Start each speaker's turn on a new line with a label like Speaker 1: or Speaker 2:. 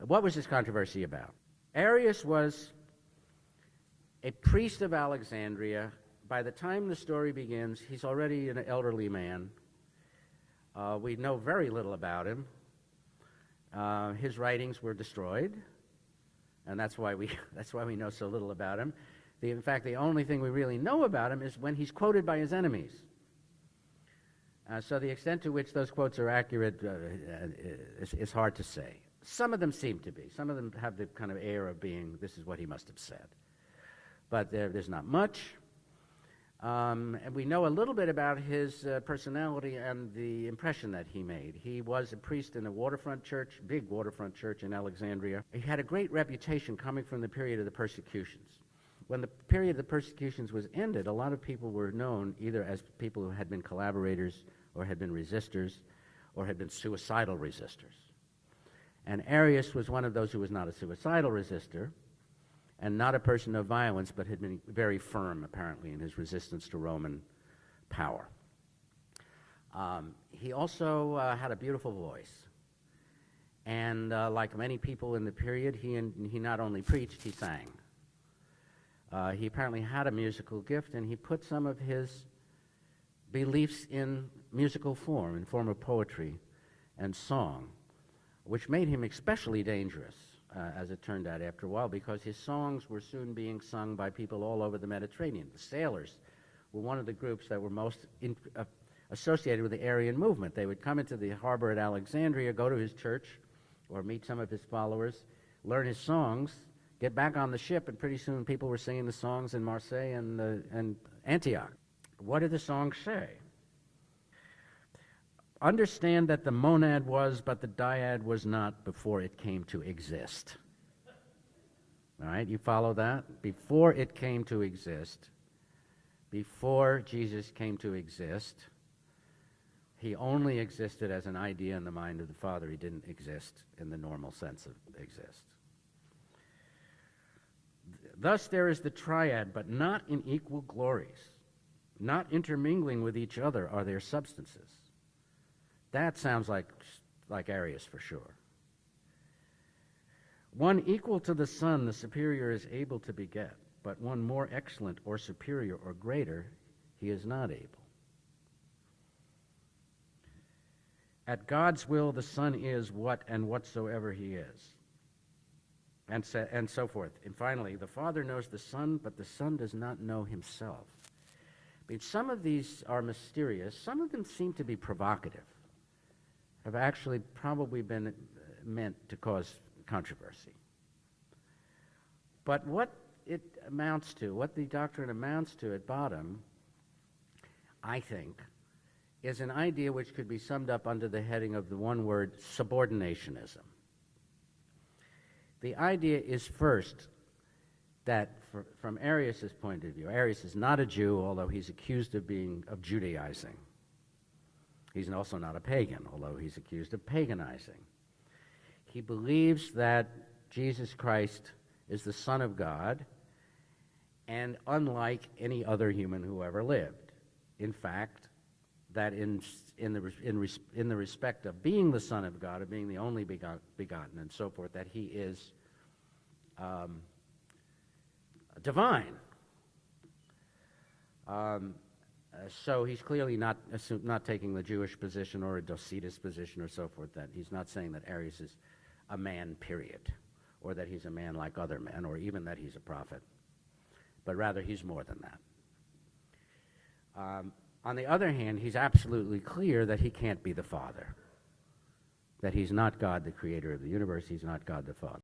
Speaker 1: What was this controversy about? Arius was a priest of Alexandria. By the time the story begins, he's already an elderly man. We know very little about him. His writings were destroyed, and that's why we know so little about him. In fact, the only thing we really know about him is when he's quoted by his enemies. So the extent to which those quotes are accurate is hard to say. Some of them seem to be. Some of them have the kind of air of being, this is what he must have said. But there's not much. And we know a little bit about his personality and the impression that he made. He was a priest in a waterfront church, big waterfront church in Alexandria. He had a great reputation coming from the period of the persecutions. When the period of the persecutions was ended, a lot of people were known either as people who had been collaborators or had been resistors or had been suicidal resistors. And Arius was one of those who was not a suicidal resistor and not a person of violence, but had been very firm, apparently, in his resistance to Roman power. He also had a beautiful voice. And like many people in the period, he not only preached, he sang. He apparently had a musical gift, and he put some of his beliefs in musical form, in form of poetry and song, which made him especially dangerous, as it turned out after a while, because his songs were soon being sung by people all over the Mediterranean. The sailors were one of the groups that were most associated with the Arian movement. They would come into the harbor at Alexandria, go to his church, or meet some of his followers, learn his songs, get back on the ship, and pretty soon people were singing the songs in Marseille and Antioch. What did the songs say? Understand that the monad was, but the dyad was not before it came to exist. All right, you follow that? Before it came to exist, before Jesus came to exist, he only existed as an idea in the mind of the Father. He didn't exist in the normal sense of exist. Thus there is the triad, but not in equal glories. Not intermingling with each other are their substances. That sounds like Arius for sure. One equal to the Son, the superior, is able to beget, but one more excellent or superior or greater, he is not able. At God's will, the Son is what and whatsoever he is, and so forth. And finally, the Father knows the Son, but the Son does not know himself. I mean, some of these are mysterious. Some of them seem to be provocative, have actually probably been meant to cause controversy. But what it amounts to, what the doctrine amounts to at bottom, I think, is an idea which could be summed up under the heading of the one word, subordinationism. The idea is first that from Arius' point of view, Arius is not a Jew, although he's accused of Judaizing. He's also not a pagan, although he's accused of paganizing. He believes that Jesus Christ is the Son of God and unlike any other human who ever lived. In fact, that in the respect of being the Son of God, of being the only begotten and so forth, that he is divine. So he's clearly not taking the Jewish position or a Docetist position or so forth. That he's not saying that Arius is a man, period, or that he's a man like other men, or even that he's a prophet, but rather he's more than that. On the other hand, he's absolutely clear that he can't be the Father, that he's not God, the creator of the universe. He's not God the Father.